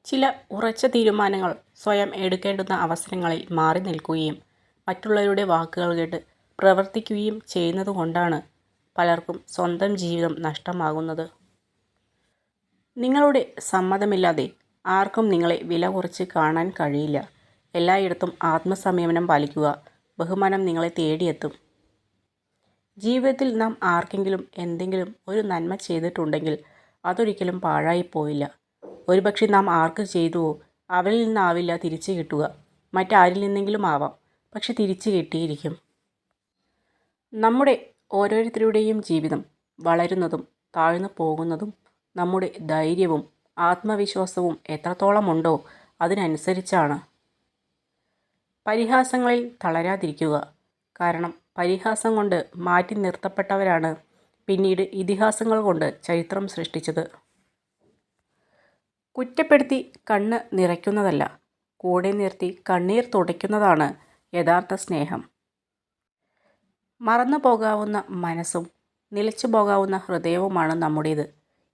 ചില ഉറച്ച തീരുമാനങ്ങൾ സ്വയം എടുക്കേണ്ടുന്ന അവസരങ്ങളിൽ മാറി നിൽക്കുകയും മറ്റുള്ളവരുടെ വാക്കുകൾ കേട്ട് പ്രവർത്തിക്കുകയും ചെയ്യുന്നതുകൊണ്ടാണ് പലർക്കും സ്വന്തം ജീവിതം നഷ്ടമാകുന്നത്. നിങ്ങളുടെ സമ്മതമില്ലാതെ ആർക്കും നിങ്ങളെ വില കുറച്ച് കാണാൻ കഴിയില്ല. എല്ലായിടത്തും ആത്മസംയമനം പാലിക്കുക. ബഹുമാനം നിങ്ങളെ തേടിയെത്തും. ജീവിതത്തിൽ നാം ആർക്കെങ്കിലും എന്തെങ്കിലും ഒരു നന്മ ചെയ്തിട്ടുണ്ടെങ്കിൽ അതൊരിക്കലും പാഴായിപ്പോവില്ല. ഒരുപക്ഷെ നാം ആർക്ക് ചെയ്തുവോ അവരിൽ നിന്നാവില്ല തിരിച്ചു കിട്ടുക, മറ്റാരിൽ നിന്നെങ്കിലും ആവാം, പക്ഷെ തിരിച്ചു കിട്ടിയിരിക്കും. നമ്മുടെ ഓരോരുത്തരുടെയും ജീവിതം വളരുന്നതും താഴ്ന്നു പോകുന്നതും നമ്മുടെ ധൈര്യവും ആത്മവിശ്വാസവും എത്രത്തോളമുണ്ടോ അതിനനുസരിച്ചാണ്. പരിഹാസങ്ങളിൽ തളരാതിരിക്കുക. കാരണം പരിഹാസം കൊണ്ട് മാറ്റി നിർത്തപ്പെട്ടവരാണ് പിന്നീട് ഇതിഹാസങ്ങൾ കൊണ്ട് ചരിത്രം സൃഷ്ടിച്ചത്. കുറ്റപ്പെടുത്തി കണ്ണ് നിറയ്ക്കുന്നതല്ല, കൂടെ നിർത്തി കണ്ണീർ തുടയ്ക്കുന്നതാണ് യഥാർത്ഥ സ്നേഹം. മറന്നു പോകാവുന്ന മനസ്സും നിലച്ചു പോകാവുന്ന ഹൃദയവുമാണ് നമ്മുടേത്.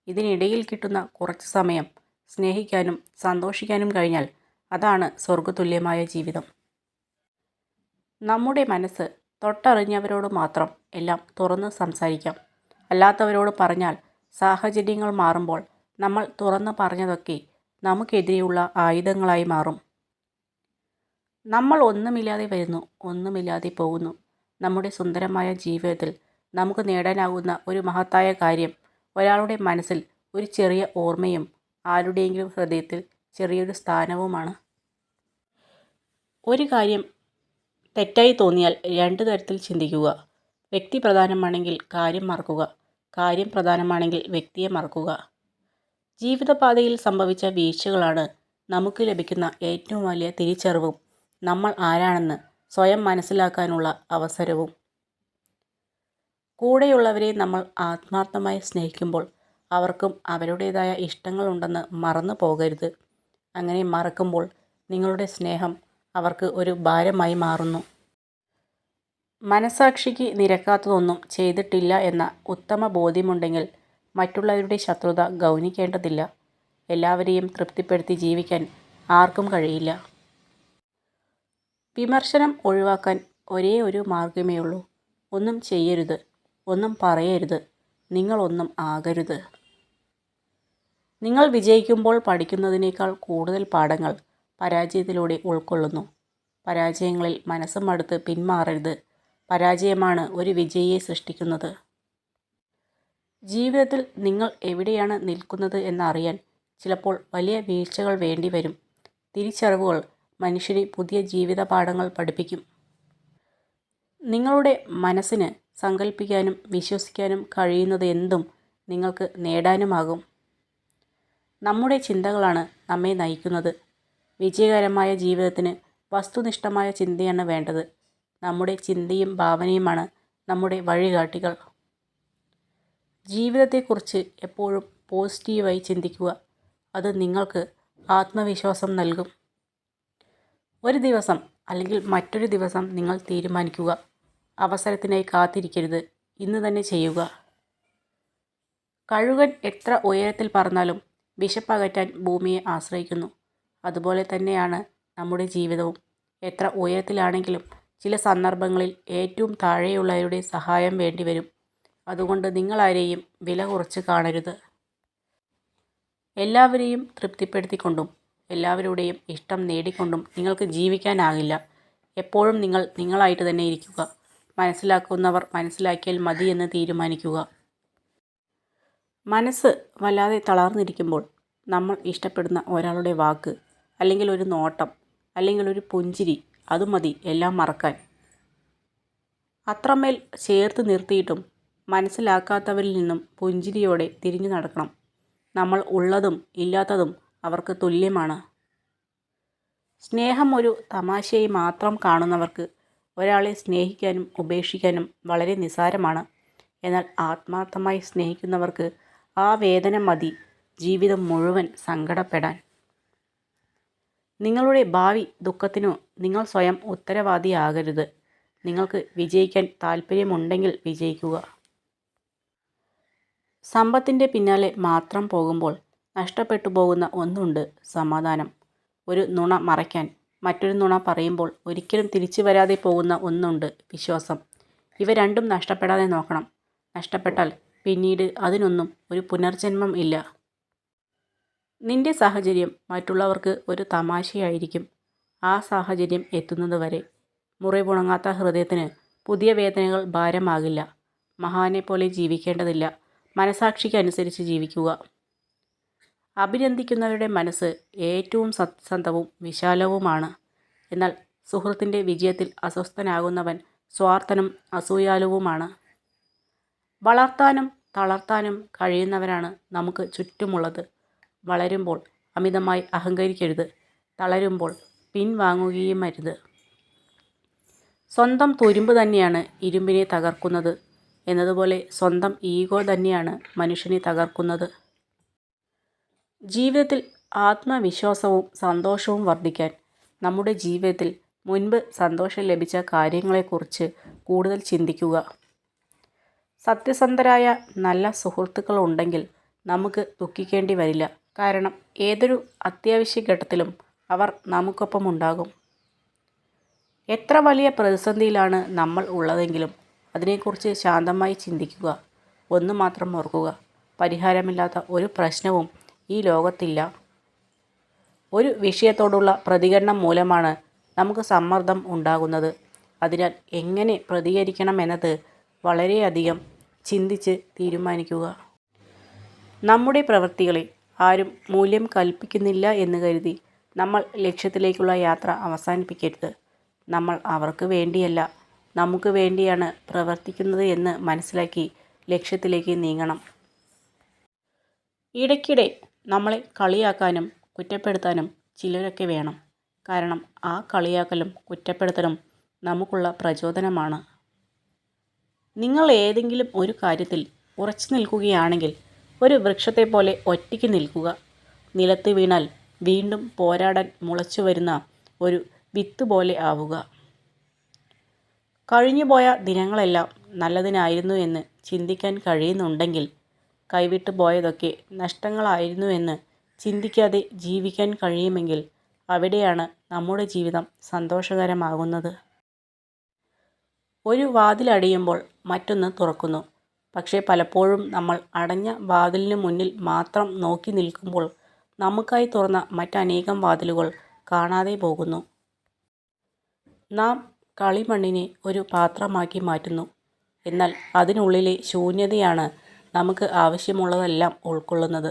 ഇതിനിടയിൽ കിട്ടുന്ന കുറച്ച് സമയം സ്നേഹിക്കാനും സന്തോഷിക്കാനും കഴിഞ്ഞാൽ അതാണ് സ്വർഗതുല്യമായ ജീവിതം. നമ്മുടെ മനസ്സ് തൊട്ടറിഞ്ഞവരോട് മാത്രം എല്ലാം തുറന്ന് സംസാരിക്കാം. അല്ലാത്തവരോട് പറഞ്ഞാൽ സാഹചര്യങ്ങൾ മാറുമ്പോൾ നമ്മൾ തുറന്ന് പറഞ്ഞതൊക്കെ നമുക്കെതിരെയുള്ള ആയുധങ്ങളായി മാറും. നമ്മൾ ഒന്നുമില്ലാതെ വരുന്നു, ഒന്നുമില്ലാതെ പോകുന്നു. നമ്മുടെ സുന്ദരമായ ജീവിതത്തിൽ നമുക്ക് നേടാനാകുന്ന ഒരു മഹത്തായ കാര്യം ഒരാളുടെ മനസ്സിൽ ഒരു ചെറിയ ഓർമ്മയും ആരുടെയെങ്കിലും ഹൃദയത്തിൽ ചെറിയൊരു സ്ഥാനവുമാണ്. ഒരു കാര്യം തെറ്റായി തോന്നിയാൽ രണ്ടു തരത്തിൽ ചിന്തിക്കുക. വ്യക്തി പ്രധാനമാണെങ്കിൽ കാര്യം മറക്കുക, കാര്യം പ്രധാനമാണെങ്കിൽ വ്യക്തിയെ മറക്കുക. ജീവിതപാതയിൽ സംഭവിച്ച വീഴ്ചകളാണ് നമുക്ക് ലഭിക്കുന്ന ഏറ്റവും വലിയ തിരിച്ചറിവും നമ്മൾ ആരാണെന്ന് സ്വയം മനസ്സിലാക്കാനുള്ള അവസരവും. കൂടെയുള്ളവരെ നമ്മൾ ആത്മാർത്ഥമായി സ്നേഹിക്കുമ്പോൾ അവർക്കും അവരുടേതായ ഇഷ്ടങ്ങളുണ്ടെന്ന് മറന്നു പോകരുത്. അങ്ങനെ മറക്കുമ്പോൾ നിങ്ങളുടെ സ്നേഹം അവർക്ക് ഒരു ഭാരമായി മാറുന്നു. മനസാക്ഷിക്ക് നിരക്കാത്തതൊന്നും ചെയ്തിട്ടില്ല എന്ന ഉത്തമ ബോധ്യമുണ്ടെങ്കിൽ മറ്റുള്ളവരുടെ ശത്രുത ഗൗനിക്കേണ്ടതില്ല. എല്ലാവരെയും തൃപ്തിപ്പെടുത്തി ജീവിക്കാൻ ആർക്കും കഴിയില്ല. വിമർശനം ഒഴിവാക്കാൻ ഒരേ ഒരു മാർഗമേ ഉള്ളൂ. ഒന്നും ചെയ്യരുത്, ഒന്നും പറയരുത്, നിങ്ങളൊന്നും ആകരുത്. നിങ്ങൾ വിജയിക്കുമ്പോൾ പഠിക്കുന്നതിനേക്കാൾ കൂടുതൽ പാഠങ്ങൾ പരാജയത്തിലൂടെ ഉൾക്കൊള്ളുന്നു. പരാജയങ്ങളിൽ മനസ്സ് മടുത്ത് പിന്മാറരുത്. പരാജയമാണ് ഒരു വിജയിയെ സൃഷ്ടിക്കുന്നത്. ജീവിതത്തിൽ നിങ്ങൾ എവിടെയാണ് നിൽക്കുന്നത് എന്നറിയാൻ ചിലപ്പോൾ വലിയ വീഴ്ചകൾ വേണ്ടിവരും. തിരിച്ചറിവുകൾ മനുഷ്യനെ പുതിയ ജീവിത പാഠങ്ങൾ പഠിപ്പിക്കും. നിങ്ങളുടെ മനസ്സിന് സങ്കല്പിക്കാനും വിശ്വസിക്കാനും കഴിയുന്നത് എന്തും നിങ്ങൾക്ക് നേടാനുമാകും. നമ്മുടെ ചിന്തകളാണ് നമ്മെ നയിക്കുന്നത്. വിജയകരമായ ജീവിതത്തിന് വസ്തുനിഷ്ഠമായ ചിന്തയാണ് വേണ്ടത്. നമ്മുടെ ചിന്തയും ഭാവനയുമാണ് നമ്മുടെ വഴികാട്ടികൾ. ജീവിതത്തെക്കുറിച്ച് എപ്പോഴും പോസിറ്റീവായി ചിന്തിക്കുക. അത് നിങ്ങൾക്ക് ആത്മവിശ്വാസം നൽകും. ഒരു ദിവസം അല്ലെങ്കിൽ മറ്റൊരു ദിവസം നിങ്ങൾ തീരുമാനിക്കുക. അവസരത്തിനായി കാത്തിരിക്കരുത്, ഇന്ന് തന്നെ ചെയ്യുക. കഴുകൻ എത്ര ഉയരത്തിൽ പറന്നാലും വിശപ്പകറ്റാൻ ഭൂമിയെ ആശ്രയിക്കുന്നു. അതുപോലെ തന്നെയാണ് നമ്മുടെ ജീവിതവും. എത്ര ഉയരത്തിലാണെങ്കിലും ചില സന്ദർഭങ്ങളിൽ ഏറ്റവും താഴെയുള്ളവരുടെ സഹായം വേണ്ടിവരും. അതുകൊണ്ട് നിങ്ങളാരെയും വില കുറച്ച് കാണരുത്. എല്ലാവരെയും തൃപ്തിപ്പെടുത്തിക്കൊണ്ടും എല്ലാവരുടെയും ഇഷ്ടം നേടിക്കൊണ്ടും നിങ്ങൾക്ക് ജീവിക്കാനാകില്ല. എപ്പോഴും നിങ്ങൾ നിങ്ങളായിട്ട് തന്നെ ഇരിക്കുക. മനസ്സിലാക്കുന്നവർ മനസ്സിലാക്കിയാൽ മതി എന്ന് തീരുമാനിക്കുക. മനസ്സ് വല്ലാതെ തളർന്നിരിക്കുമ്പോൾ നമ്മൾ ഇഷ്ടപ്പെടുന്ന ഒരാളുടെ വാക്ക്, അല്ലെങ്കിൽ ഒരു നോട്ടം, അല്ലെങ്കിൽ ഒരു പുഞ്ചിരി, അതുമതി എല്ലാം മറക്കാൻ. അത്രമേൽ ചേർത്ത് നിർത്തിയിട്ടും മനസ്സിലാക്കാത്തവരിൽ നിന്നും പുഞ്ചിരിയോടെ തിരിഞ്ഞു നടക്കണം. നമ്മൾ ഉള്ളതും ഇല്ലാത്തതും അവർക്ക് തുല്യമാണ്. സ്നേഹം ഒരു തമാശയായി മാത്രം കാണുന്നവർക്ക് ഒരാളെ സ്നേഹിക്കാനും ഉപേക്ഷിക്കാനും വളരെ നിസ്സാരമാണ്. എന്നാൽ ആത്മാർത്ഥമായി സ്നേഹിക്കുന്നവർക്ക് ആ വേദന മതി ജീവിതം മുഴുവൻ സങ്കടപ്പെടാൻ. നിങ്ങളുടെ ഭാവി ദുഃഖത്തിനു നിങ്ങൾ സ്വയം ഉത്തരവാദിയാകരുത്. നിങ്ങൾക്ക് വിജയിക്കാൻ താല്പര്യമുണ്ടെങ്കിൽ വിജയിക്കുക. സമ്പത്തിൻ്റെ പിന്നാലെ മാത്രം പോകുമ്പോൾ നഷ്ടപ്പെട്ടു പോകുന്ന ഒന്നുണ്ട്: സമാധാനം. ഒരു നുണ മറയ്ക്കാൻ മറ്റൊരു നുണ പറയുമ്പോൾ ഒരിക്കലും തിരിച്ചു വരാതെ പോകുന്ന ഒന്നുണ്ട്: വിശ്വാസം. ഇവ രണ്ടും നഷ്ടപ്പെടാതെ നോക്കണം. നഷ്ടപ്പെട്ടാൽ പിന്നീട് അതിനൊന്നും ഒരു പുനർജന്മം ഇല്ല. നിന്റെ സാഹചര്യം മറ്റുള്ളവർക്ക് ഒരു തമാശയായിരിക്കും. ആ സാഹചര്യം എത്തുന്നതുവരെ. മുറിവുണങ്ങാത്ത ഹൃദയത്തിന് പുതിയ വേദനകൾ ഭാരമാകില്ല. മഹാനെപ്പോലെ ജീവിക്കേണ്ടതില്ല. മനസാക്ഷിക്ക് അനുസരിച്ച് ജീവിക്കുക. അഭിനന്ദിക്കുന്നവരുടെ മനസ്സ് ഏറ്റവും സത്യസന്ധവും വിശാലവുമാണ്. എന്നാൽ സുഹൃത്തിൻ്റെ വിജയത്തിൽ അസ്വസ്ഥനാകുന്നവൻ സ്വാർത്ഥനും അസൂയാലുവുമാണ്. വളർത്താനും തളർത്താനും കഴിയുന്നവരാണ് നമുക്ക് ചുറ്റുമുള്ളത്. വളരുമ്പോൾ അമിതമായി അഹങ്കരിക്കരുത്. തളരുമ്പോൾ പിൻവാങ്ങുകയുമരുത്. സ്വന്തം തുരുമ്പ് തന്നെയാണ് ഇരുമ്പിനെ തകർക്കുന്നത് എന്നതുപോലെ സ്വന്തം ഈഗോ തന്നെയാണ് മനുഷ്യനെ തകർക്കുന്നത്. ജീവിതത്തിൽ ആത്മവിശ്വാസവും സന്തോഷവും വർദ്ധിക്കാൻ നമ്മുടെ ജീവിതത്തിൽ മുൻപ് സന്തോഷം ലഭിച്ച കാര്യങ്ങളെക്കുറിച്ച് കൂടുതൽ ചിന്തിക്കുക. സത്യസന്ധരായ നല്ല സുഹൃത്തുക്കളുണ്ടെങ്കിൽ നമുക്ക് ദുഃഖിക്കേണ്ടി വരില്ല. കാരണം ഏതൊരു അത്യാവശ്യ ഘട്ടത്തിലും അവർ നമുക്കൊപ്പമുണ്ടാകും. എത്ര വലിയ പ്രതിസന്ധിയിലാണ് നമ്മൾ ഉള്ളതെങ്കിലും അതിനെക്കുറിച്ച് ശാന്തമായി ചിന്തിക്കുക. ഒന്ന് മാത്രം ഓർക്കുക: പരിഹാരമില്ലാത്ത ഒരു പ്രശ്നവും ഈ ലോകത്തില്ല. ഒരു വിഷയത്തോടുള്ള പ്രതികരണം മൂലമാണ് നമുക്ക് സമ്മർദ്ദം ഉണ്ടാകുന്നത്. അതിനാൽ എങ്ങനെ പ്രതികരിക്കണമെന്നത് വളരെയധികം ചിന്തിച്ച് തീരുമാനിക്കുക. നമ്മുടെ പ്രവൃത്തികളെ ആരും മൂല്യം കൽപ്പിക്കുന്നില്ല എന്ന് കരുതി നമ്മൾ ലക്ഷ്യത്തിലേക്കുള്ള യാത്ര അവസാനിപ്പിക്കരുത്. നമ്മൾ അവർക്ക് വേണ്ടിയല്ല, നമുക്ക് വേണ്ടിയാണ് പ്രവർത്തിക്കുന്നത് എന്ന് മനസ്സിലാക്കി ലക്ഷ്യത്തിലേക്ക് നീങ്ങണം. ഇടയ്ക്കിടെ നമ്മളെ കളിയാക്കാനും കുറ്റപ്പെടുത്താനും ചിലരൊക്കെ വേണം. കാരണം ആ കളിയാക്കലും കുറ്റപ്പെടുത്തലും നമുക്കുള്ള പ്രചോദനമാണ്. നിങ്ങൾ ഏതെങ്കിലും ഒരു കാര്യത്തിൽ ഉറച്ചു നിൽക്കുകയാണെങ്കിൽ ഒരു വൃക്ഷത്തെപ്പോലെ ഒറ്റയ്ക്ക് നിൽക്കുക. നിലത്ത് വീണാൽ വീണ്ടും പോരാടാൻ മുളച്ചു വരുന്ന ഒരു വിത്ത് പോലെ ആവുക. കഴിഞ്ഞുപോയ ദിനങ്ങളെല്ലാം നല്ലതിനായിരുന്നു എന്ന് ചിന്തിക്കാൻ കഴിയുന്നുണ്ടെങ്കിൽ, കൈവിട്ടു പോയതൊക്കെ നഷ്ടങ്ങളായിരുന്നു എന്ന് ചിന്തിക്കാതെ ജീവിക്കാൻ കഴിയുമെങ്കിൽ അവിടെയാണ് നമ്മുടെ ജീവിതം സന്തോഷകരമാകുന്നത്. ഒരു വാതിലടയുമ്പോൾ മറ്റൊന്ന് തുറക്കുന്നു. പക്ഷേ പലപ്പോഴും നമ്മൾ അടഞ്ഞ വാതിലിന് മുന്നിൽ മാത്രം നോക്കി നിൽക്കുമ്പോൾ നമുക്കായി തുറന്ന മറ്റനേകം വാതിലുകൾ കാണാതെ പോകുന്നു. നാം കളിമണ്ണിനെ ഒരു പാത്രമാക്കി മാറ്റുന്നു. എന്നാൽ അതിനുള്ളിലെ ശൂന്യതയാണ് നമുക്ക് ആവശ്യമുള്ളതെല്ലാം ഉൾക്കൊള്ളുന്നത്.